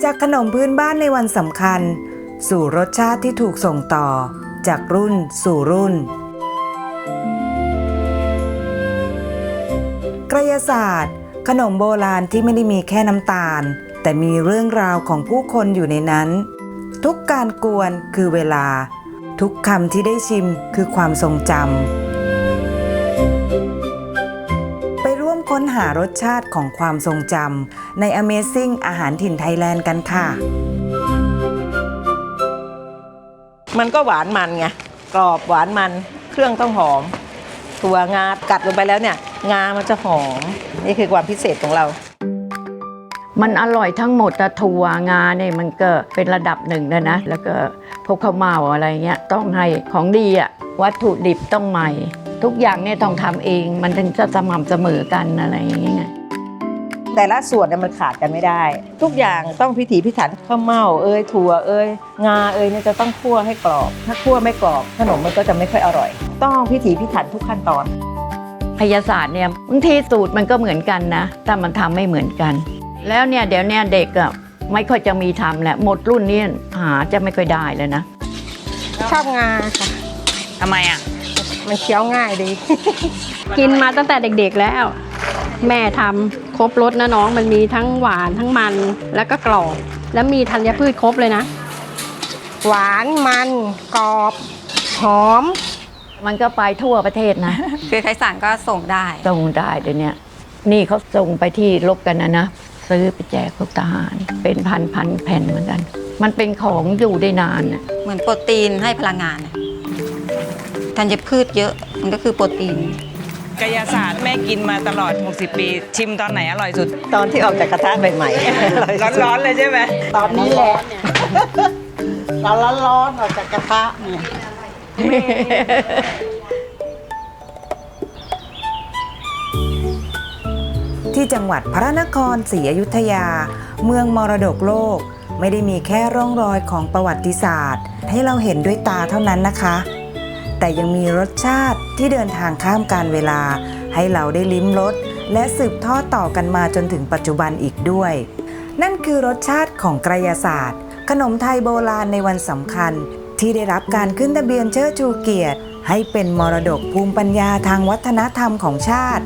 จากขนมพื้นบ้านในวันสำคัญสู่รสชาติที่ถูกส่งต่อจากรุ่นสู่รุ่นกระยาศาสตร์ขนมโบราณที่ไม่ได้มีแค่น้ำตาลแต่มีเรื่องราวของผู้คนอยู่ในนั้นทุกการกวนคือเวลาทุกคำที่ได้ชิมคือความทรงจำไปร่วมค้นหารสชาติของความทรงจำใน Amazing อาหารถิ่นไทยแลนด์กันค่ะมันก็หวานมันไงกรอบหวานมันเครื่องต้องหอมถั่วงากัดลงไปแล้วเนี่ยงามันจะหอมนี่คือความพิเศษของเรามันอร่อยทั้งหมดแต่ถั่วงาเนี่ยมันก็เป็นระดับหนึ่งแล้วนะแล้วก็พวกข้าวเม่าอะไรเงี้ยต้องให้ของดีอะวัตถุดิบต้องใหม่ทุกอย่างเนี่ยต้องทำเองมันถึงจะสม่ำเสมอกันอะไรอย่างเงี้ยแต่ละส่วนเนี่ยมันขาดกันไม่ได้ทุกอย่างต้องพิถีพิถันข้าวเม่าถั่วงาเนี่ยจะต้องคั่วให้กรอบถ้าคั่วไม่กรอบขนมมันก็จะไม่ค่อยอร่อยต้องพิถีพิถันทุกขั้นตอนพยาศาสตร์เนี่ยบางทีสูตรมันก็เหมือนกันนะแต่มันทำไม่เหมือนกันแล้วเนี่ยเดี๋ยวเนี่ยเด็กอะไม่ค่อยจะมีทำแหละหมดรุ่นนี้หาจะไม่ค่อยได้เลยนะชอบงาค่ะทำไมอ่ะมันเคี้ยวง่ายดี กินมาตั้งแต่เด็กๆแล้วแม่ทำครบรสนะน้องมันมีทั้งหวานทั้งมันแล้วก็กรอบแล้วมีธัญพืชครบเลยนะหวานมันกรอบหอมมันก็ไปทั่วประเทศนะคือไทยสารก็ส่งได้เดี๋ยวนี้นี่เขาส่งไปที่รบกันนะซื้อไปแจกพวกทหารเป็นพันแผ่นเหมือนกันมันเป็นของอยู่ได้นานเหมือนโปรตีนให้พลังงานธัญพืชเยอะมันก็คือโปรตีนกายศาสตร์แม่กินมาตลอด60ปีชิมตอนไหนอร่อยสุดตอนที่ออกจากกระทะใหม่ๆ ร้อนๆเลยใช่ไหมตอนนี้แหละเราร้อนออกจากกระทะเนี่ยที่จังหวัดพระนครศรีอยุธยาเมืองมรดกโลกไม่ได้มีแค่ร่องรอยของประวัติศาสตร์ให้เราเห็นด้วยตาเท่านั้นนะคะแต่ยังมีรสชาติที่เดินทางข้ามกาลเวลาให้เราได้ลิ้มรสและสืบทอดต่อกันมาจนถึงปัจจุบันอีกด้วยนั่นคือรสชาติของกระยาศาสตร์ขนมไทยโบราณในวันสำคัญที่ได้รับการขึ้นทะเบียนเชิดชูเกียรติให้เป็นมรดกภูมิปัญญาทางวัฒนธรรมของชาติ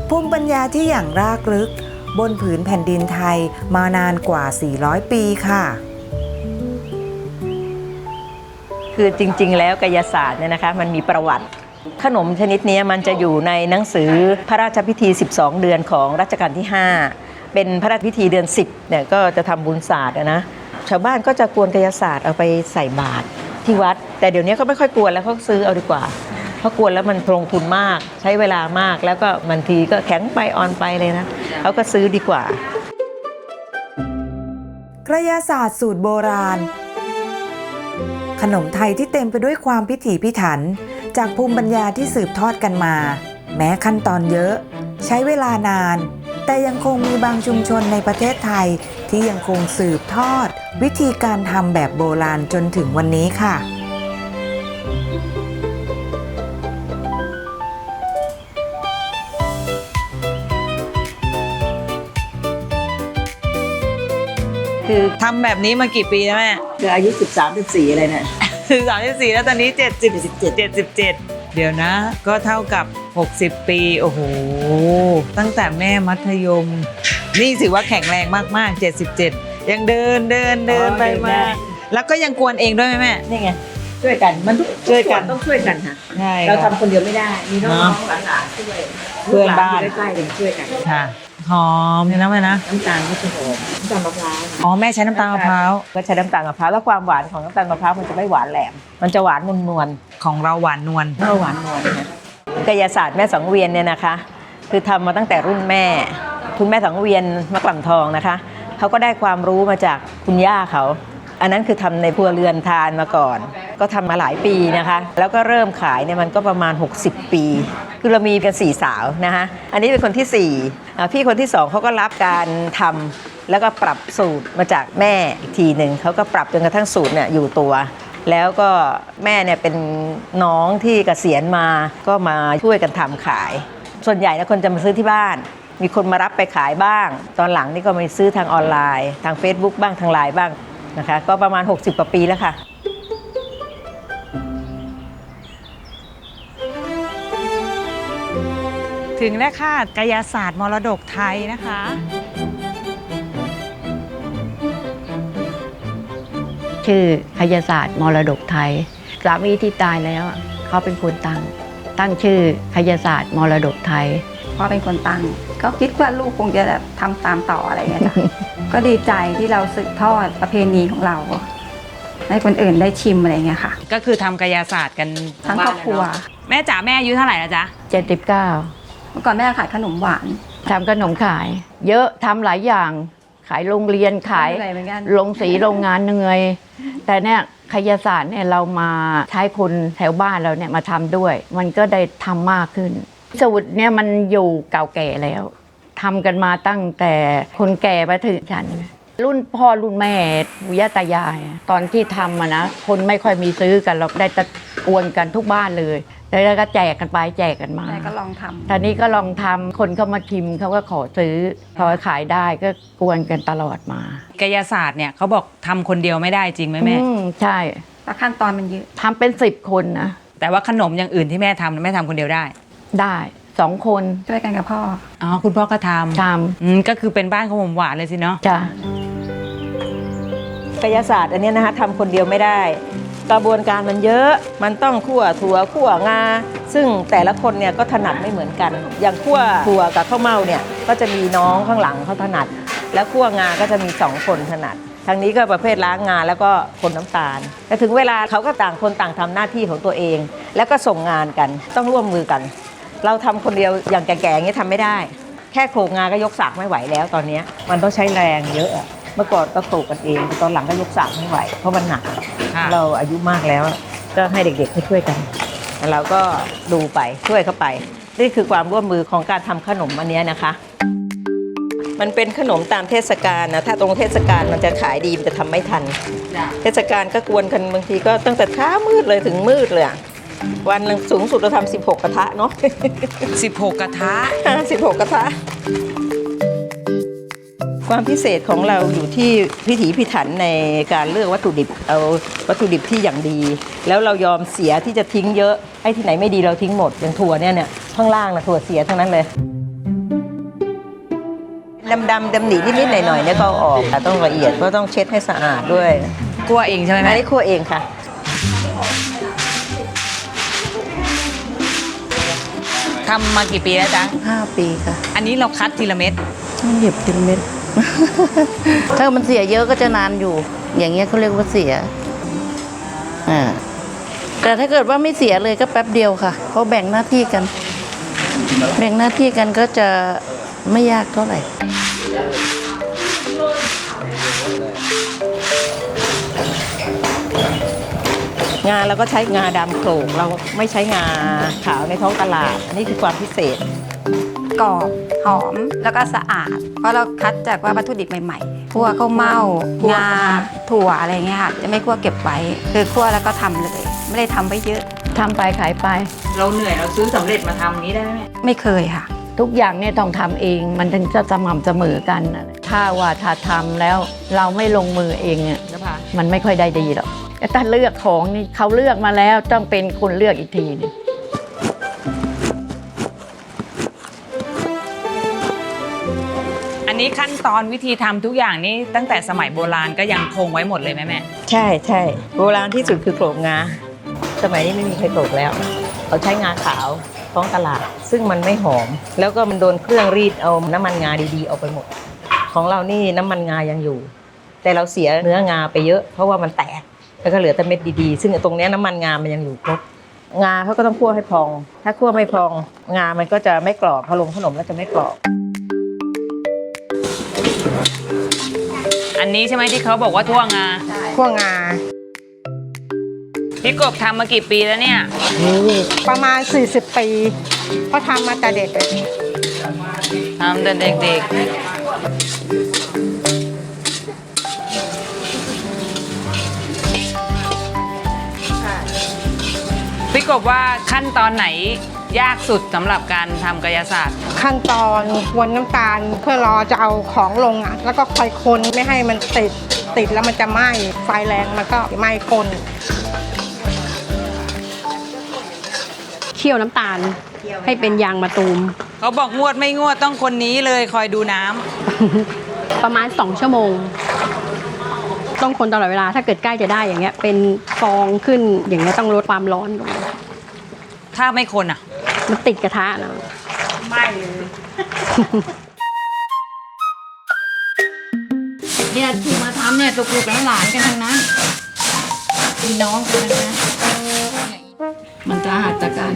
ภูมิปัญญาที่อย่างรากลึกบนผืนแผ่นดินไทยมานานกว่า400ปีค่ะคือจริงๆแล้วกายศาสตร์เนี่ยนะคะมันมีประวัติขนมชนิดนี้มันจะอยู่ในหนังสือพระราชพิธี12เดือนของรัชกาลที่5เป็นพระราชพิธีเดือน10เนี่ยก็จะทำบุญศาสตร์นะชาวบ้านก็จะกวนกายศาสตร์เอาไปใส่บาตรที่วัดแต่เดี๋ยวนี้เขาไม่ค่อยกวนแล้วเขาซื้อเอาดีกว่าเพราะกวนแล้วมันลงทุนมากใช้เวลามากแล้วก็บางทีก็แข็งไปอ่อนไปเลยนะเขาก็ซื้อดีกว่ากระยาศาสตร์สูตรโบราณขนมไทยที่เต็มไปด้วยความพิถีพิถันจากภูมิปัญญาที่สืบทอดกันมาแม้ขั้นตอนเยอะใช้เวลานานแต่ยังคงมีบางชุมชนในประเทศไทยที่ยังคงสืบทอดวิธีการทำแบบโบราณจนถึงวันนี้ค่ะคือทำแบบนี้มากี่ปีแล้วแม่คืออายุ13-14อะไรเนี่ย13-14แล้วตอนนี้77เดี๋ยวนะก็เท่ากับ60ปีโอ้โหตั้งแต่แม่มัธยมนี่ถือว่าแข็งแรงมากๆ77ยังเดินไปมาแล้วก็ยังกวนเองด้วยไหมแม่นี่ไงช่วยกันมันช่วยกันต้องช่วยกันค่ะเราทำคนเดียวไม่ได้มีน้องๆหลานๆช่วยเพื่อนบ้านใกล้ๆช่วยกันค่ะหอมนะแม่นะน้ำตาลก็จะหอมน้ำตาลมะพร้าวอ๋อแม่ใช้น้ำตาลมะพร้าวก็ใช้น้ำตาลมะพร้าวแล้วความหวานของน้ำตาลมะพร้าวมันจะไม่หวานแหลมมันจะหวานนวลของเราหวานนวลหวานนวลนะกายศาสตร์แม่สังเวียนเนี่ยนะคะคือทำมาตั้งแต่รุ่นแม่คุณแม่สังเวียนมะกล่ำทองนะคะเขาก็ได้ความรู้มาจากคุณย่าเขาอันนั้นคือทำในครัวเรือนทานมาก่อนก็ทำมาหลายปีนะคะแล้วก็เริ่มขายเนี่ยมันก็ประมาณ60ปีคือเรามีกัน4สาวนะคะอันนี้เป็นคนที่4พี่คนที่2เขาก็รับการทำแล้วก็ปรับสูตรมาจากแม่อีกทีหนึ่งเขาก็ปรับจนกระทั่งสูตรเนี่ยอยู่ตัวแล้วก็แม่เนี่ยเป็นน้องที่เกษียณมาก็มาช่วยกันทำขายส่วนใหญ่นะคนจะมาซื้อที่บ้าน มีคนมารับไปขายบ้าง ตอนหลังนี่ก็มีซื้อทางออนไลน์ทาง Facebook บ้างทางไลน์บ้างนะคะก็ประมาณ60 กว่าปีแล้วค่ะ ถึงแล้วค่ะกายศาสตร์มรดกไทยนะคะ ชื่อคยศาสตร์มรดกไทยสามีที่ตายแล้วอะเขาเป็นคนตั้งชื่อคยศาสตร์มรดกไทย พ่อเป็นคนตั้งก็คิดว่าลูกคงจะแบบทำตามต่ออะไรเงี้ยจ้ะ ก็ดีใจที่เราสืบทอดประเพณีของเรา ให้คนอื่นได้ชิมอะไรเงี้ยค่ะ ก็คือทำกายศาสตร์กัน ทั้งครอบครัว แม่จ๋าแม่อายุเท่าไหร่แล้วจ๊ะ 79 เมื่อก่อนแม่ขายขนมหวาน ทำขนมขาย เยอะทำหลายอย่าง ขายโรงเรียนขาย เหนื่อยเหมือนกัน โรงสีโรงงานเหนื่อยแต่เนี่ยคยศาสตร์เนี่ยเรามาใช้คนแถวบ้านเราเนี่ยมาทำด้วย มันก็ได้ทำมากขึ้นสูตรเนี่ยมันอยู่เก่าแก่แล้วทำกันมาตั้งแต่คนแก่มาถึงฉัน รุ่นพ่อรุ่นแม่ปู่ย่าตายายตอนที่ทำอะนะคนไม่ค่อยมีซื้อกันเราได้ตะกวนกันทุกบ้านเลยแล้วก็แจกกันไปแจกกันมา แม่ก็ลองทำ ตอนนี้ก็ลองทำคนเข้ามาชิมเขาก็ขอซื้อพอขายได้ก็กวนกันตลอดมาก ายศาสตร์เนี่ยเขาบอกทำคนเดียวไม่ได้จริงไหมแม่ ใช่ แล้วขั้นตอนมันเยอะ ทำเป็น10 คนนะ แต่ว่าขนมอย่างอื่นที่แม่ทำแม่ทำคนเดียวได้ ได้2 คน ช่วยกันกับพ่อ อ๋อคุณพ่อก็ท ท ำก็คือเป็นบ้านขนมหวานเลยสิเนาะ ำจ้ะ กายศาสตร์อันเนี้ยนะคะทำคนเดียวไม่ได้ กระบวนการมันเยอะมันต้องคั่วถั่วคั่วงาซึ่งแต่ละคนเนี่ยก็ถนัดไม่เหมือนกัน อย่างคั่วถั่วกับข้าวเม่าเนี่ยก็จะมีน้องข้างหลังเขาถนัด แล้วคั่วงาก็จะมี2 คนถนัดทางนี้ก็ประเภทล้างงาแล้วก็คนน้ำตาลแต่ถึงเวลาเขาก็ต่างคนต่างทำหน้าที่ของตัวเอง แล้วก็ส่งงานกันต้องร่วมมือกัน เราทำคนเดียวอย่างแก่ๆอย่างนี้ทำไม่ได้ แค่โขลกงาก็ยกสากไม่ไหวแล้วตอนนี้มันต้องใช้แรงเยอะอะเมื่อก่อนก็โขลกกันเองแต่ตอนหลังก็ยกสากไม่ไหวเพราะมันหนัก เราอายุมากแล้วก็ให้เด็กๆช่วยกันแล้วเราก็ดูไปช่วยเข้าไปนี่คือความร่วมมือของการทำขนมอันเนี้ยนะคะ มันเป็นขนมตามเทศกาลนะถ้าตรงเทศกาลมันจะขายดีมันจะทำไม่ทัน เทศกาลก็กวนกันบางทีก็ตั้งแต่เช้ามืดเลยถึงมืดเลยอะวันหนึ่งสูงสุดเราทำ16 กระทะเนาะ 16 กระทะ 16 กระทะความพิเศษของเราอยู่ที่พิถีพิถันในการเลือกวัตถุดิบเอาวัตถุดิบที่อย่างดี แล้วเรายอมเสียที่จะทิ้งเยอะไอ้ที่ไหนไม่ดีเราทิ้งหมดอย่างถั่วเนี่ยข้างล่างนะถั่วเสียทั้งนั้นเลยดำหนีนิดๆหน่อยๆเนี่ยก็เอาออกค่ะต้องละเอียดเพราะต้องเช็ดให้สะอาดด้วย กลัวเองใช่ไหม อัน แม่ นี้คั่วเองค่ะ ทำมากี่ปีแล้วจ๊ะ 5 ปีค่ะ อันนี้เราคัดทีละเม็ด เหยียบทีละเม็ด ถ้ามันเสียเยอะก็จะนานอยู่ อย่างเงี้ยเขาเรียกว่าเสียแต่ถ้าเกิดว่าไม่เสียเลยก็แป๊บเดียวค่ะเพราะแบ่งหน้าที่กัน แบ่งหน้าที่กันก็จะไม่ยากเท่าไหร่ งาเราก็ใช้งาดำโขลกเราไม่ใช้งาขาวในท้องตลาด อันนี้คือความพิเศษ กรอบหอมแล้วก็สะอาด เพราะเราคัดจากว่าวัตถุดิบใหม่ๆคั่วข้าวเม่างาถั่วอะไรเงี้ยค่ะจะไม่คั่วเก็บไว้คือคั่วแล้วก็ทำเลย ไม่ได้ทำไว้เยอะ ทำไปขายไป เราเหนื่อยเราซื้อสำเร็จมาทำนี้ได้ไหม ไม่เคยค่ะ ทุกอย่างเนี่ยต้องทำเองมันถึงจะสม่ำเสมอกันน่ะถ้าว่าถ้าทำแล้วเราไม่ลงมือเองเนี่ย นภา มันไม่ค่อยได้ดีหรอกแต่ถ้าเลือกของนี่เขาเลือกมาแล้วต้องเป็นคนเลือกอีกทีนึง อันนี้ขั้นตอนวิธีทำทุกอย่างนี่ตั้งแต่สมัยโบราณก็ยังคงไว้หมดเลยไหมแม่ ใช่ใช่โบราณที่สุดคือโขลกงา สมัยนี้ไม่มีใครโขลกแล้วเขาใช้งาขาวท้องตลาด ซึ่งมันไม่หอม แล้วก็มันโดนเครื่องรีดเอาน้ำมันงาดีๆออกไปหมด ของเรานี่น้ำมันงายังอยู่ แต่เราเสียเนื้องาไปเยอะเพราะว่ามันแตกแล้วก็เหลือแต่เม็ดดีๆซึ่งตรงเนี้ยน้ำมันงามันยังอยู่ครบงาเขาก็ต้องคั่วให้พอง ถ้าคั่วไม่พองงามันก็จะไม่กรอบพอลงขนมแล้วจะไม่กรอบ อันนี้ใช่ไหมที่เขาบอกว่าทั่วงา คั่วงา พี่กบทำมากี่ปีแล้วเนี่ย ประมาณ 40 ปีเพราะทำมาแต่เด็กเลย ทำแต่เด็กๆพี่กบว่าขั้นตอนไหน ยากสุดสำหรับการทำกายศาสตร์ ขั้นตอนกวนน้ำตาลเพื่อรอจะเอาของลงอ่ะ แล้วก็คอยคนไม่ให้มันติดแล้วมันจะไหม้ไฟแรงมันก็ไหม้คน เคี่ยวน้ำตาลให้เป็นยางมะตูม เขาบอกงวดไม่งวดต้องคนนี้เลยคอยดูน้ำ ประมาณ2 ชั่วโมง ต้องคนตลอดเวลาถ้าเกิดใกล้จะได้อย่างเงี้ยเป็นฟองขึ้นอย่างเงี้ยต้องลดความร้อนลง ถ้าไม่คนอ่ะ มันติดกระทะนะ เนี่ยที่มาทำเนี่ยลูกๆหลานๆกันทั้งนั้นพี่น้องกันทั้งนั้นมันจะหัตถการ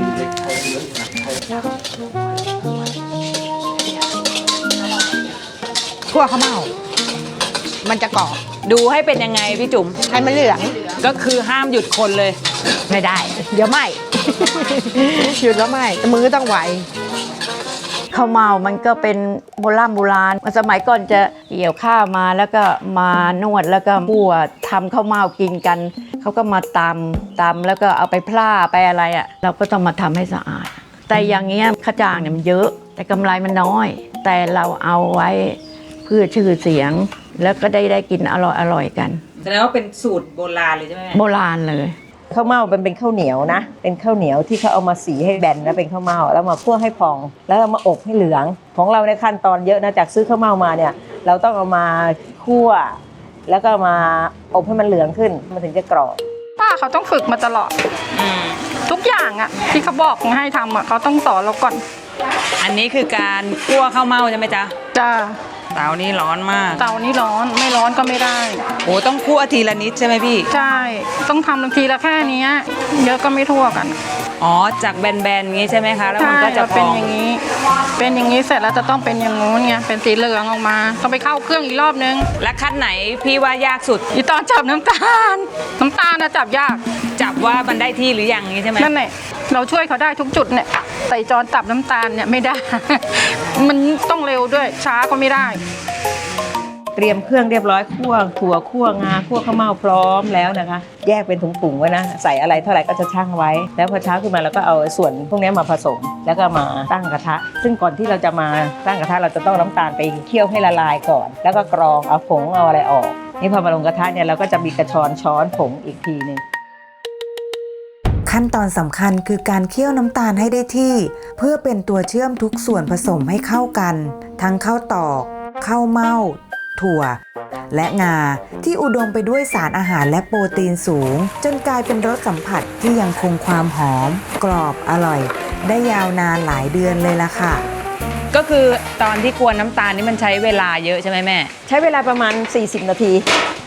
ทั่วข้าวเม่ามันจะกรอบ ดูให้เป็นยังไงพี่จุ๋ม ให้มันเหลือง ก็คือห้ามหยุดคนเลย ไม่ได้ เดี๋ยวไหม้ หยุดแล้วไหม้มือต้องไว ข้าวเมามันก็เป็นโบราณสมัยก่อนจะเกี่ยวข้าวมาแล้วก็มานวดแล้วก็คั่วทำข้าวเมากินกันเขาก็มาตำแล้วก็เอาไปพล่าไปอะไรอ่ะเราก็ต้องมาทำให้สะอาด แต่อย่างเงี้ยข้าวจ้างเนี่ยมันเยอะแต่กำไรมันน้อย แต่เราเอาไว้เพื่อชื่อเสียง แล้วก็ได้กินอร่อยกัน แสดงว่าเป็นสูตรโบราณเลยใช่ไหม โบราณเลย ข้าวเม่ามันเป็นข้าวเหนียวนะ เป็นข้าวเหนียวที่เขาเอามาสีให้แบนแล้วเป็นข้าวเม่าแล้วมาคั่วให้พอง แล้วเอามาอบให้เหลือง ของเราในขั้นตอนเยอะนะจากซื้อข้าวเม่ามาเนี่ย เราต้องเอามาคั่ว แล้วก็มาอบให้มันเหลืองขึ้นมันถึงจะกรอบ ป้าเขาต้องฝึกมาตลอดทุกอย่างอะที่เขาบอกให้ทำอะเขาต้องสอนเราก่อน อันนี้คือการคั่วข้าวเม่าใช่ไหมจ๊ะ จ้า เตานี้ร้อนมาก เตานี้ร้อนไม่ร้อนก็ไม่ได้ โอ้ต้องคั่วทีละนิดใช่ไหมพี่ ใช่ต้องทำบางทีละแค่เนี้ยเยอะก็ไม่ทั่วกัน อ๋อจากแบนๆอย่างงี้ใช่ไหมคะแล้ว ใช่ มันก็จะพ เป็น อง อย่างนี้ เป็นอย่างนี้เสร็จแล้วจะต้องเป็นอย่างงู้นไงเป็นสีเหลืองออกมาต้องไปเข้าเครื่องอีกรอบนึง และขั้นไหนพี่ว่ายากสุด อีตอนจับน้ำตาลนะจับยาก จับว่ามันได้ที่หรือยังนี้ใช่ไหม นั่นแหละเราช่วยเขาได้ทุกจุดเนี่ยแต่จอนจับน้ำตาลเนี่ยไม่ได้ มันต้องเร็วด้วยช้าก็ไม่ได้ เตรียมเครื่องเรียบร้อยคั่วถั่วคั่วงาคั่วข้าวเม่าพร้อมแล้วนะคะ แยกเป็นถุงๆไว้นะใส่อะไรเท่าไหร่ก็จะชั่งไว้ แล้วพอเช้าขึ้นมาเราก็เอาส่วนพวกนี้มาผสมแล้วก็มาตั้งกระทะ ซึ่งก่อนที่เราจะมาตั้งกระทะเราจะต้องน้ำตาลไปเคี่ยวให้ละลายก่อน แล้วก็กรองเอาผงเอาอะไรออกนี่พอมาลงกระทะเนี่ยเราก็จะมีกระชอนช้อนผงอีกทีนึง ขั้นตอนสำคัญคือการเคี่ยวน้ำตาลให้ได้ที่ เพื่อเป็นตัวเชื่อมทุกส่วนผสมให้เข้ากัน ทั้งข้าวตอกข้าวเม่าถั่ว และงาที่อุดมไปด้วยสารอาหารและโปรตีนสูง จนกลายเป็นรสสัมผัสที่ยังคงความหอม กรอบอร่อย ได้ยาวนานหลายเดือนเลยล่ะค่ะ ก็คือตอนที่กวนน้ำตาลนี่มันใช้เวลาเยอะใช่ไหมแม่ ใช้เวลาประมาณ 40 นาที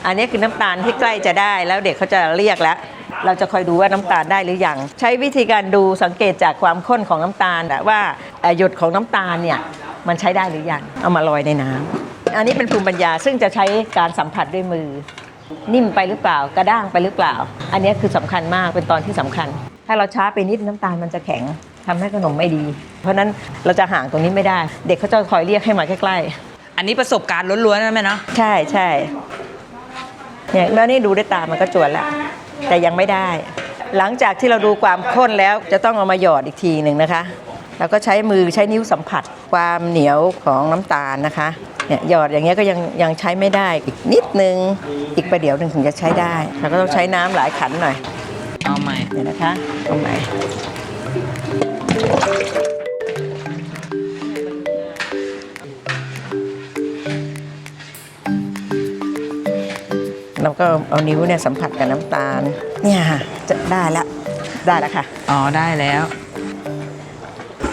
อันนี้คือน้ำตาลที่ใกล้จะได้แล้วเด็กเขาจะเรียกแล้ว เราจะคอยดูว่าน้ำตาลได้หรือยัง ใช้วิธีการดูสังเกตจากความข้นของน้ำตาลว่าหยดของน้ำตาลเนี่ยมันใช้ได้หรือยัง เอามาลอยในน้ำอันนี้เป็นภูมิปัญญาซึ่งจะใช้การสัมผัสด้วยมือ นิ่มไปหรือเปล่ากระด้างไปหรือเปล่า อันนี้คือสำคัญมากเป็นตอนที่สำคัญ ถ้าเราช้าไปนิดน้ำตาลมันจะแข็งทำให้ขนมไม่ดี เพราะฉะนั้นเราจะห่างตรงนี้ไม่ได้ เด็กเขาจะคอยเรียกให้มาใกล้ๆ อันนี้ประสบการณ์ล้วนๆนะแม่เนาะ ใช่ใช่เนี่ยแม่นี่ดูด้วยตามันก็จวนแล้วแต่ยังไม่ได้ หลังจากที่เราดูความข้นแล้วจะต้องเอามาหยอดอีกทีหนึ่งนะคะแล้วก็ใช้มือใช้นิ้วสัมผัสความเหนียวของน้ำตาลนะคะเนี่ยหยอดอย่างเงี้ยก็ยังใช้ไม่ได้อีกนิดนึงอีกประเดี๋ยวหนึ่งถึงจะใช้ได้เราก็ต้องใช้น้ำหลายขันหน่อย เอาใหม่ เนี่ยนะคะตรงไหนเราก็เอานิ้วเนี่ยสัมผัสกับน้ำตาลเนี่ยค่ะจะได้แล้วค่ะ อ๋อได้แล้ว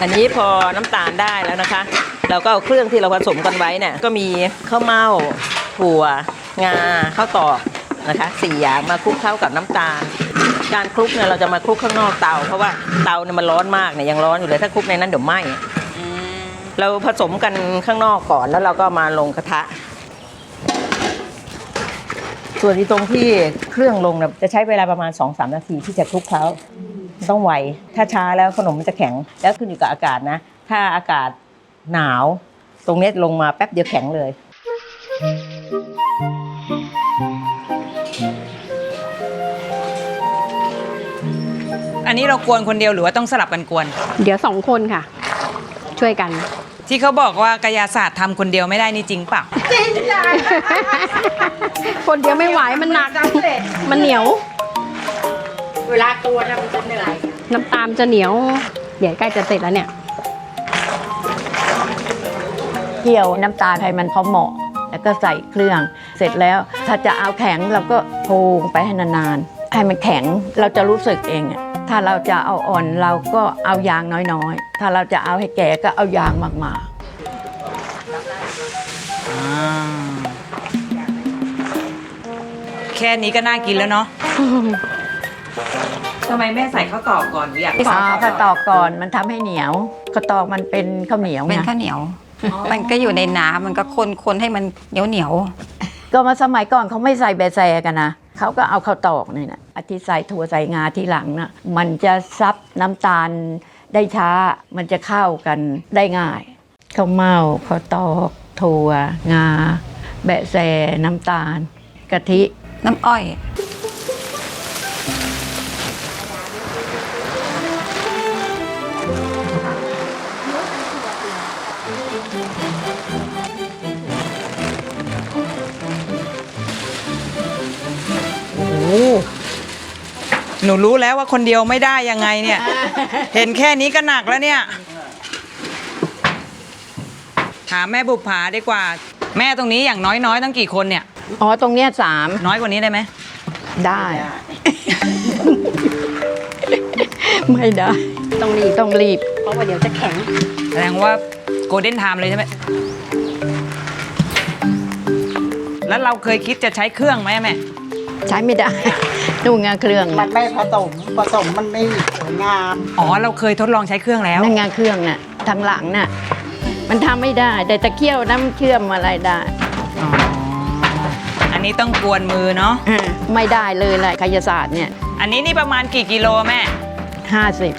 อันนี้พอน้ำตาลได้แล้วนะคะ เราก็เอาเครื่องที่เราผสมกันไว้เนี่ยก็มีข้าวเม่าถั่วงาข้าวตอกนะคะ4 อย่างมาคลุกเข้ากับน้ำตาล การคลุกเนี่ยเราจะมาคลุกข้างนอกเตาเพราะว่าเตาเนี่ยมันร้อนมากเนี่ยยังร้อนอยู่เลยถ้าคลุกในนั้นเดี๋ยวไหม้เราผสมกันข้างนอกก่อนแล้วเราก็มาลงกระทะ ส่วนที่ตรงที่เครื่องลงเนี่ยจะใช้เวลาประมาณ 2-3 นาทีที่จะคลุกเคล้าต้องไวถ้าช้าแล้วขนมมันจะแข็งแล้วขึ้นอยู่กับอากาศนะถ้าอากาศหนาวตรงนี้ลงมาแป๊บเดียวแข็งเลย อัน นี้เรากวนคนเดียวหรือว่าต้องสลับกันกวน เดี๋ยว2 คนค่ะ ช่วยกัน ที่เขาบอกว่ากายศาสตร์ทำคนเดียวไม่ได้นี่จริงเปล่า คนเดียวไม่ไหวมันหนัก มันเหนียว เวลาตัวนะมันจะเหนื่อย น้ำตาลจะเหนียว เดี๋ยวใกล้จะเสร็จแล้วเนี่ย เคี่ยวน้ำตาลให้มันพอเหมาะ แล้วก็ใส่เครื่อง เสร็จแล้วถ้าจะเอาแข็งเราก็โพงไปให้นานๆ ให้มันแข็งเราจะรู้สึกเองอะถ้าเราจะเอาอ่อนเราก็เอายางน้อยๆ ถ้าเราจะเอาให้แก่ก็เอายางมากๆ แค่นี้ก็น่ากินแล้วเนาะ ทำไมแม่ใส่ข้าวตอกก่อนอยาก ข้าวตอกก่อนมันทำให้เหนียวข้าวตอกมันเป็นข้าวเหนียว เป็น ไง ข้าวเหนียว มันก็อยู่ในน้ำมันก็คนให้มันเหนียว ก็มาสมัยก่อนเขาไม่ใส่แบแซกันนะเขาก็เอาข้าวตอกนี่นะอาทิใส่ถั่วใส่งาที่หลังนะมันจะซับน้ำตาลได้ช้ามันจะเข้ากันได้ง่ายข้าวเม่าข้าวตอกถั่วงาแบะแซน้ำตาลกะทิ ๆน้ำอ้อย โอ้โหหนูรู้แล้วว่าคนเดียวไม่ได้ยังไงเนี่ย เห็นแค่นี้ก็หนักแล้วเนี่ย ถามแม่บุปผาดีกว่า แม่ตรงนี้อย่างน้อยๆต้องกี่คนเนี่ย อ๋อตรงเนี้ย3น้อยกว่านี้ได้ไหม ได้ ไม่ได้ ต้องรีบ ต้องรีบ เพราะว่าเดี๋ยวจะแข็ง แสดงว่าโกลเด้นไทม์เลยใช่ไหม แล้วเราเคยคิดจะใช้เครื่องไหมแม่ ใช้ไม่ได้ ดูงานเครื่อง มันไม่ผสมมันไม่สวยงาม อ๋อเราเคยทดลองใช้เครื่องแล้ว นั่นงานเครื่องน่ะทางหลังน่ะมันทำไม่ได้ แต่ตะเคี่ยวน้ำเชื่อมอะไรได้ อ๋อ อันนี้ต้องกวนมือเนาะ ไม่ได้เลยแหละคายศาสตร์เนี่ย อันนี้นี่ประมาณกี่กิโลแม่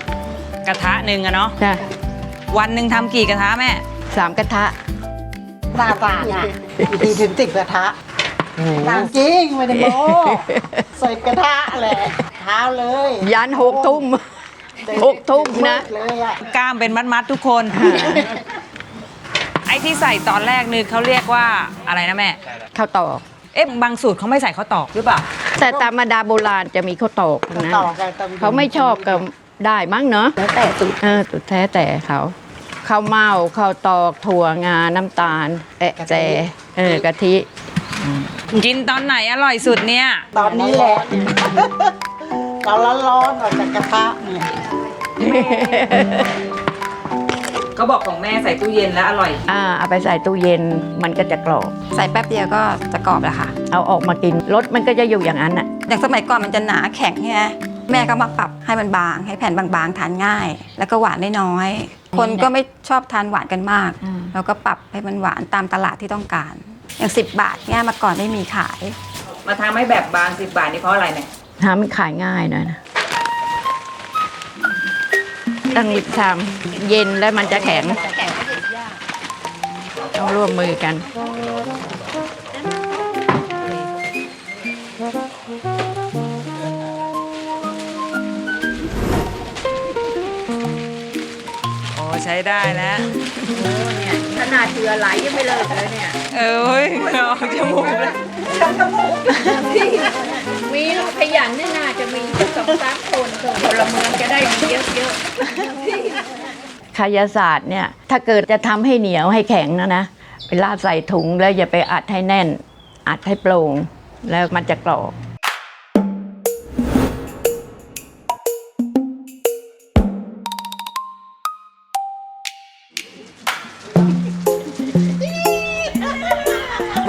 50 กระทะหนึ่งอะเนาะ จ้ะ วันหนึ่งทำกี่กระทะแม่ 3 กระทะ หน้าตาน่ะดีถึง10 กระทะตามจริงไม่ได้โม้ใส่กระทะแหละเท้าเลย ยัน6 ทุ่ม6 ทุ่มนะ เลยอ่ะ กล้ามเป็นมัดๆทุกคน ไอ้ที่ใส่ตอนแรกนึกเขาเรียกว่าอะไรนะแม่ ข้าวตอก เอ๊ะบางสูตรเขาไม่ใส่ข้าวตอกหรือเปล่า แต่ตามมาดาโบราณจะมีข้าวตอกนะ ต่อกันตาม เขาไม่ชอบก็ได้มั้งเนาะแล้วแต่สูตรสูตรแท้แต่เขาข้าวเม่าข้าวตอกถั่วงาน้ำตาลแอะแจกะทิ กินตอนไหนอร่อยสุดเนี่ย ตอนนี้แหละ เราร้อนๆออกจากกระทะเนี่ย เขาบอกของแม่ใส่ตู้เย็นแล้วอร่อย เอาไปใส่ตู้เย็นมันก็จะกรอบ ใส่แป๊บเดียวก็จะกรอบแล้วค่ะ เอาออกมากินรสมันก็จะอยู่อย่างนั้นน่ะ อย่างสมัยก่อนมันจะหนาแข็งใช่ไหมแม่ก็มาปรับให้มันบาง ให้แผ่นบางๆทานง่าย แล้วก็หวานได้น้อยๆคนก็ไม่ชอบทานหวานกันมาก เราก็ปรับให้มันหวานตามตลาดที่ต้องการ อย่าง10 บาทเนี่ยเมื่อก่อนไม่มีขาย มาทำให้แบบบาง10 บาทนี่เพราะอะไรเนี่ย ทำมันขายง่ายหน่อยนะต้องรีบทำเย็นแล้วมันจะแข็งต้องร่วมมือกัน โอ้ใช้ได้แล้ว ขนาดเชือไหลยังไม่เลิกเลยเนี่ย เอ้ยออกจมูกแล้ว มีลูกขยันเนี่ยน่าจะมี2-3 คนพลเมืองจะได้มีเยอะๆคายศาสตร์เนี่ยถ้าเกิดจะทำให้เหนียวให้แข็งนะไปลาดใส่ถุงแล้วอย่าไปอัดให้แน่น อัดให้โปร่งแล้วมันจะกรอบ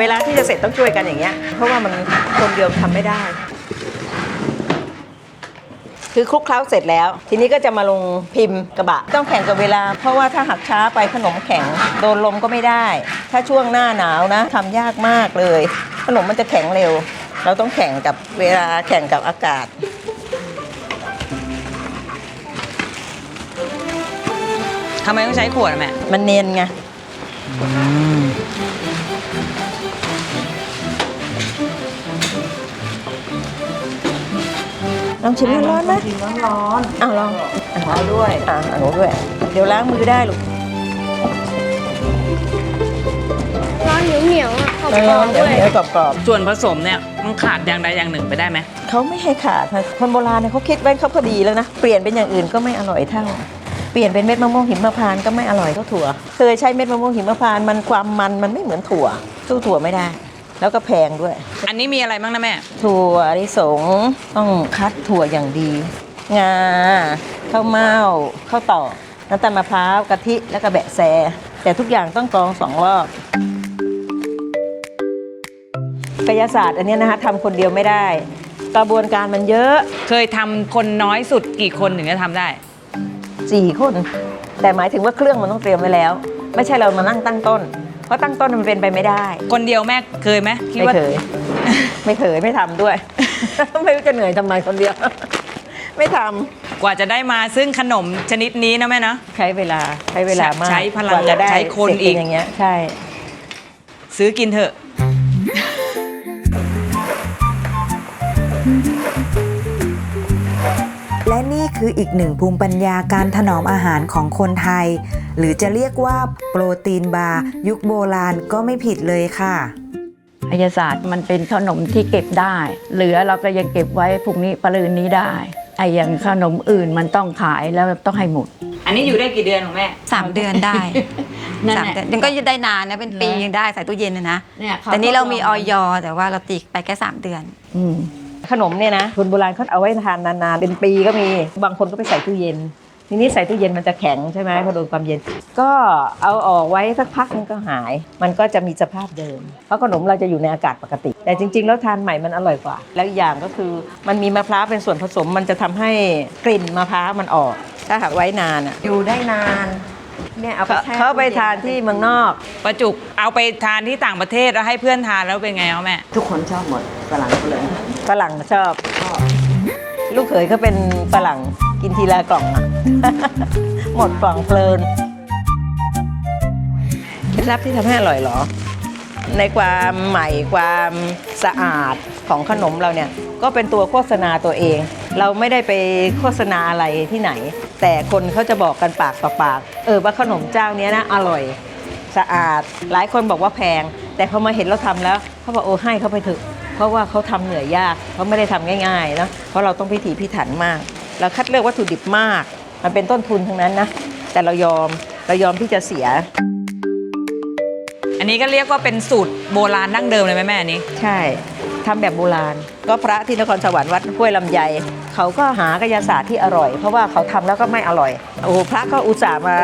เวลาที่จะเสร็จต้องช่วยกันอย่างเงี้ย เพราะว่ามันคนเดียวทำไม่ได้ คือคลุกเคล้าเสร็จแล้ว ทีนี้ก็จะมาลงพิมพ์กระบะ ต้องแข่งกับเวลา เพราะว่าถ้าหักช้าไปขนมแข็งโดนลมก็ไม่ได้ ถ้าช่วงหน้าหนาวนะทำยากมากเลย ขนมมันจะแข็งเร็ว เราต้องแข่งกับเวลาแข่งกับอากาศ ทำไมต้องใช้ขวดอะแม่ มันเนียนไง เรา องชิมร้อนๆไหม ชิมร้อน อ้าวลองเอาด้วยเอาหนูด้วย เดี๋ยวล้างมือได้ลูก ร้อนเหนียวๆอ่ะขอบ เดี๋ คุณ ยว ด้วย เดี๋ยวกรอบ ส่วนผสมเนี่ยมันขาดอย่างใดอย่างหนึ่งไปได้ไหม ๆเขาไม่ให้ขาดนะคนโบราณเนี่ยเขาคิดไว้เขาพอดีแล้วนะเปลี่ยนเป็นอย่างอื่นก็ไม่อร่อยเท่าเปลี่ยนเป็นเม็ดมะม่วงหิมพานต์ก็ไม่อร่อยเท่าถั่วเคยใช้เม็ดมะม่วงหิมพานต์มันความมันไม่เหมือนถั่วสู้ถั่วไม่ได้ แล้วก็แพงด้วย อันนี้มีอะไรบ้างนะแม่ ถั่วลิสงต้องคัดถั่วอย่างดี งาข้าวเม่าข้าวตอกน้ำตาลมะพร้าวกะทิแล้วก็แบะแซแต่ทุกอย่างต้องกรอง2 รอบกายศาสตร์อันเนี้ยนะคะทำคนเดียวไม่ได้ กระบวนการมันเยอะ เคยทำคนน้อยสุดกี่คนถึงจะทำได้ 4 คน แต่หมายถึงว่าเครื่องมันต้องเตรียมไว้แล้ว ไม่ใช่เรามานั่งตั้งต้น เพราะตั้งต้นมันเป็นไปไม่ได้ คนเดียวแม่เคยไหมคิด ไม่ ว่า เคย ไม่เคยไม่ทำด้วย ไม่รู้จะเหนื่อยทำไมคนเดียว ไม่ทำ กว่าจะได้มาซึ่งขนมชนิดนี้นะแม่เนาะ ใช้เวลามาก ใช้พลัง กว่าจะได้ ใช้คน เสร็จ อีก เป็นอย่างเงี้ยใช่ ซื้อกินเถอะ และนี่คืออีกหนึ่งภูมิปัญญาการถนอมอาหารของคนไทย หรือจะเรียกว่าโปรตีนบาร์ยุคโบราณก็ไม่ผิดเลยค่ะ กายศาสตร์มันเป็นขนมที่เก็บได้ เหลือเราก็ยังเก็บไว้พรุ่งนี้ปรืนนี้ได้ไอ้อย่างขนมอื่นมันต้องขายแล้วต้องให้หมด อันนี้อยู่ได้กี่เดือนของแม่ 3 เดือนได้ นั่น สาม แหละ เดือนยังก็ได้นานนะเป็นปียังได้ใส่ตู้เย็นเลยนะ เนี่ยข แต่นี่เรามีออยแต่ว่าเราตีไปแค่3 เดือน อืม ขนมเนี่ยนะคนโบราณเขาเอาไว้ทานนานๆเป็นปีก็มีบางคนก็ไปใส่ตู้เย็นทีนี้ใส่ตู้เย็นมันจะแข็งใช่ไหมพอโดนความเย็น ก็เอาออกไว้สักพักมันก็หาย มันก็จะมีสภาพเดิมเพราะขนมเราจะอยู่ในอากาศปกติ แต่จริงๆแล้วทานใหม่มันอร่อยกว่า แล้วอีกอย่างก็คือมันมีมะพร้าวเป็นส่วนผสมมันจะทำให้กลิ่นมะพร้าวมันออก ถ้าหากไว้นานอ่ะอยู่ได้นานเนี่ยเอาไปแช่เขาไปทานที่เมืองนอก ประจุกเอาไปทานที่ต่างประเทศแล้วให้เพื่อนทานแล้วเป็นไงเอาแม่ ทุกคนชอบหมดฝรั่งเลยฝรั่งชอบ ลูกเขยก็เป็นฝรั่งกินทีละกล่องอ่ะ หมดกล่องเพลินเคล็ดลับที่ทำให้อร่อยเหรอ ในความใหม่ความสะอาดของขนมเราเนี่ยก็เป็นตัวโฆษณาตัวเอง เราไม่ได้ไปโฆษณาอะไรที่ไหน แต่คนเขาจะบอกกันปากต่อปากว่าขนมเจ้านี้นะอร่อยสะอาดหลายคนบอกว่าแพง แต่พอมาเห็นเราทำแล้วเขาบอกให้เขาไปเถอะเพราะว่าเขาทำเหนื่อยยากเขาไม่ได้ทำง่ายๆเนาะเพราะเราต้องพิถีพิถันมากเราคัดเลือกวัตถุดิบมากมันเป็นต้นทุนทั้งนั้นนะแต่เรายอมที่จะเสีย อันนี้ก็เรียกว่าเป็นสูตรโบราณดั้งเดิมเลยไหมแม่อันนี้ ใช่ทำแบบโบราณก็พระที่นครสวรรค์วัดห้วยลำไยเขาก็หากายศาสตร์ที่อร่อย เพราะว่าเขาทำแล้วก็ไม่อร่อยโอ้พระก็อุตส่าห์มา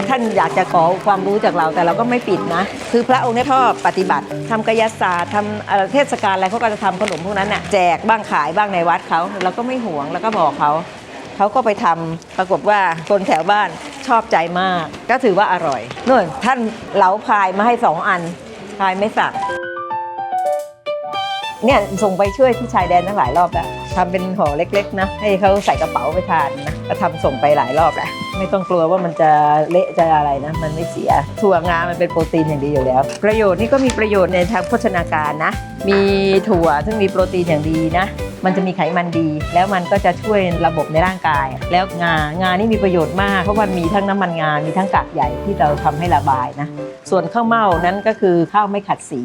ท่านอยากจะขอความรู้จากเราแต่เราก็ไม่ปิดนะคือพระองค์นี้ชอบปฏิบัติทำกายศาสตร์ทำเทศกาลอะไรเขาก็จะทำขนมพวกนั้นน่ะแจกบ้างขายบ้างในวัดเขาเราก็ไม่หวงแล้วก็บอกเขาก็ไปทำปรากฏว่าคนแถวบ้านชอบใจมากก็ถือว่าอร่อยนู่นท่านเหลาพายมาให้2 อันพายไม่สั่งเนี่ยส่งไปช่วยที่ชายแดนตั้งหลายรอบแล้วทำเป็นห่อเล็กๆนะให้เขาใส่กระเป๋าไปทานนะก็ทำส่งไปหลายรอบแล้วไม่ต้องกลัวว่ามันจะเละจะอะไรนะมันไม่เสียถั่วงามันเป็นโปรตีนอย่างดีอยู่แล้วประโยชน์นี่ก็มีประโยชน์ในทางโภชนาการนะมีถั่วซึ่งมีโปรตีนอย่างดีนะมันจะมีไขมันดีแล้วมันก็จะช่วยระบบในร่างกาย แล้วงานี่มีประโยชน์มากเพราะมันมีทั้งน้ำมันงา มีทั้งกากใยที่เราทำให้ระบายนะส่วนข้าวเม่านั้นก็คือข้าวไม่ขัดสี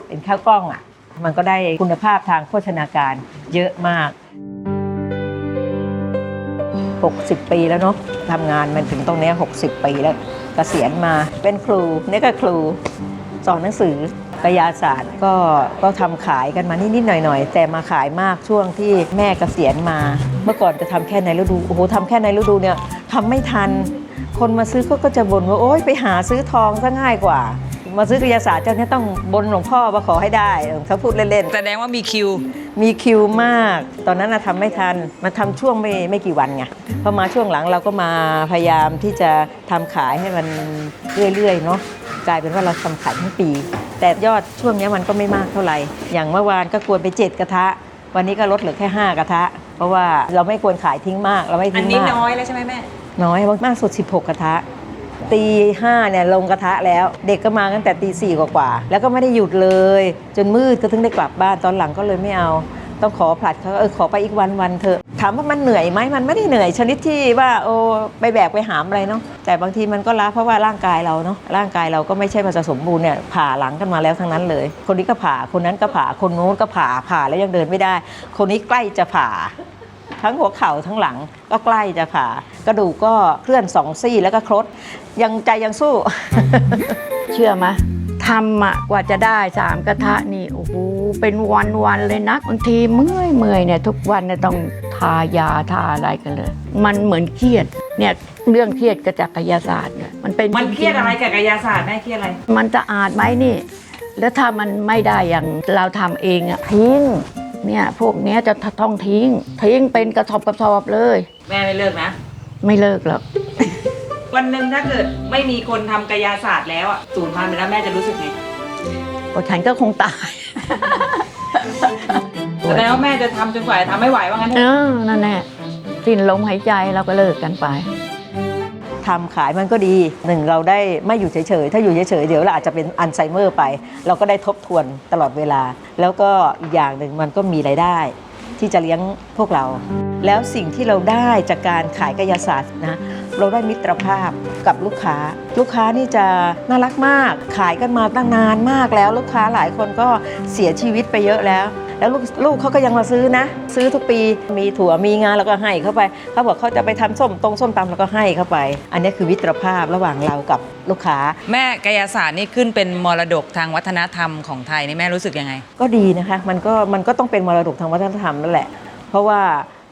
เป็นข้าวกล้องอ่ะมันก็ได้คุณภาพทางโภชนาการเยอะมาก60 ปีแล้วเนาะทำงานมันถึงตรงนี้60 ปีแล้วเกษียณมาเป็นครูนี่ก็ครูสอนหนังสือกายศาสตร์ก็ทำขายกันมานิดๆหน่อยๆแต่มาขายมากช่วงที่แม่เกษียณมาเมื่อก่อนจะทำแค่ในฤดูโอ้โหทำแค่ในฤดูเนี่ยทำไม่ทันคนมาซื้อก็จะบ่นว่าโอ๊ยไปหาซื้อทองซะง่ายกว่ามาซื้อกายศาสตร์เจ้านี้ต้องบนหลวงพ่อว่าขอให้ได้เขาพูดเล่นๆแสดงว่ามีคิว มีคิวมากตอนนั้นทำไม่ทันมาทำช่วงไม่กี่วันไงพอมาช่วงหลังเราก็มาพยายามที่จะทำขายให้มันเรื่อยๆเนาะกลายเป็นว่าเราทำขายทั้งปีแต่ยอดช่วงนี้มันก็ไม่มากเท่าไหร่อย่างเมื่อวานก็ควรไป7 กระทะวันนี้ก็ลดเหลือแค่5 กระทะเพราะว่าเราไม่ควรขายทิ้งมากเราไม่ทิ้งมาก อันนี้น้อยแล้วใช่ไหมแม่ น้อยมากสุด16 กระทะตี 5เนี่ยลงกระทะแล้วเด็กก็มาตั้งแต่ตี 4 กว่าๆแล้วก็ไม่ได้หยุดเลยจนมืดก็ถึงได้กลับบ้านตอนหลังก็เลยไม่เอาต้องขอผลัดเขาขอไปอีกวันเถอะ ถามว่ามันเหนื่อยไหมมันไม่ได้เหนื่อยชนิดที่ว่าโอ้ไปแบกไปหามอะไรเนาะแต่บางทีมันก็ล้าเพราะว่าร่างกายเราเนาะร่างกายเราก็ไม่ใช่มันจะสมบูรณ์เนี่ยผ่าหลังกันมาแล้วทั้งนั้นเลย คนนี้ก็ผ่าคนนั้นก็ผ่าคนโน้นก็ผ่าแล้วยังเดินไม่ได้ คนนี้ใกล้จะผ่า ทั้งหัวเข่าทั้งหลังก็ใกล้จะผ่ากระดูกก็เคลื่อน2 ซี่แล้วก็คลดยังใจยังสู้ เชื่อไหมทำอะกว่าจะได้3 กระทะนี่โอ้โหเป็นวันๆเลยนะบางทีเมื่อยเนี่ยทุกวันเนี่ยต้องทายาทาอะไรกันเลย มันเหมือนเครียดเนี่ยเรื่องเครียดก็จากกายศาสตร์เนี่ยมันเป็น มันเครียดอะไรกับกายศาสตร์แม่เครียดอะไร มันจะอาจไหมนี่ แล้วถ้ามันไม่ได้อย่างเราทำเองอะทิ้งเนี่ยพวกเนี้ยจะต้องทิ้งเป็นกระสอบเลย แม่ไม่เลิกนะ ไม่เลิกหรอก วันหนึ่งถ้าเกิดไม่มีคนทำกายศาสตร์แล้วสูญพันธุ์ไปแล้วแม่จะรู้สึกไง ฉันก็คงตาย แสดงว่าแม่จะทำจนกว่าจะทำไม่ไหวว่างั้นเถ เอ อะ อนั่นแหละสิ้นลมหายใจเราก็เลิกกันไป ทำขายมันก็ดีหนึ่งเราได้ไม่อยู่เฉยๆถ้าอยู่เฉยๆเดี๋ยวเราอาจจะเป็นอัลไซเมอร์ไป เราก็ได้ทบทวนตลอดเวลา แล้วก็อีกอย่างหนึ่งมันก็มีรายได้ที่จะเลี้ยงพวกเรา แล้วสิ่งที่เราได้จากการขายกายศาสตร์นะเราได้มิตรภาพกับลูกค้า ลูกค้านี่จะน่ารักมากขายกันมาตั้งนานมากแล้วลูกค้าหลายคนก็เสียชีวิตไปเยอะแล้วลูกเขาก็ยังมาซื้อนะซื้อทุกปีมีถั่วมีงาแล้วก็ให้เข้าไปเขาบอกเขาจะไปทำส้มตำแล้วก็ให้เข้าไป อันนี้คือมิตรภาพระหว่างเรากับลูกค้า แม่กายศาสตร์นี่ขึ้นเป็นมรดกทางวัฒนธรรมของไทยนี่แม่รู้สึกยังไง ก็ดีนะคะมันก็ต้องเป็นมรดกทางวัฒนธรรมนั่นแหละ เพราะว่า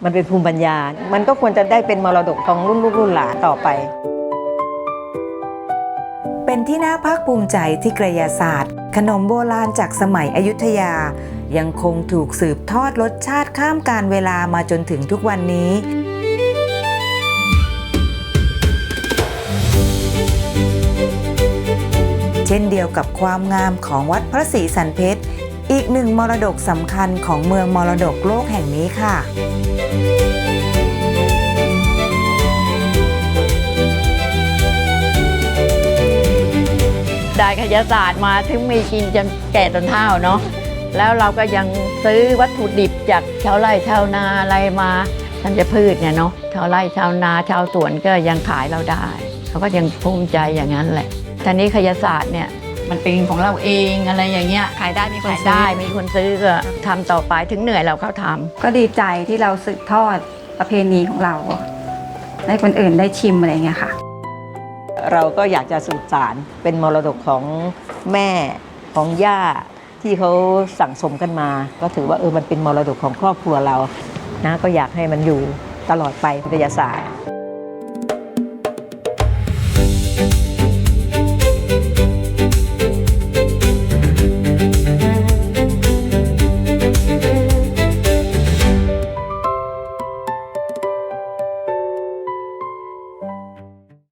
มันเป็นภูมิปัญญา มันก็ควรจะได้เป็นมรดกของรุ่นลูกรุ่นหลานต่อไป เป็นที่น่าภาคภูมิใจที่กระยาศาสตร์ ขนมโบราณจากสมัยอยุธยา ยังคงถูกสืบทอดรสชาติข้ามกาลเวลามาจนถึงทุกวันนี้ เช่นเดียวกับความงามของวัดพระศรีสันเพชรอีกหนึ่งมรดกสำคัญของเมืองมรดกโลกแห่งนี้ค่ะ ได้กายศาสตร์มาถึงมีกินจนแก่จนเฒ่าเนาะแล้วเราก็ยังซื้อวัตถุดิบจากชาวไร่ชาวนาอะไรมาท่านจะพืชเนี่ยเนาะชาวไร่ชาวนาชาวสวนก็ยังขายเราได้เขาก็ยังภูมิใจอย่างนั้นแหละทีนี้กายศาสตร์เนี่ยมันเป็นของเราเองอะไรอย่างเงี้ย ขายได้มีคน ขาย ซื้อ ได้มีคนซื้อก็ทำต่อไปถึงเหนื่อยเราเข้าทำ ก็ดีใจที่เราสืบทอดประเพณีของเราให้คนอื่นได้ชิมอะไรเงี้ยค่ะ เราก็อยากจะสืบสานเป็นมรดกของแม่ของย่าที่เขาสั่งสมกันมา ก็ถือว่ามันเป็นมรดกของครอบครัวเรานะก็อยากให้มันอยู่ตลอดไปกายศาสตร์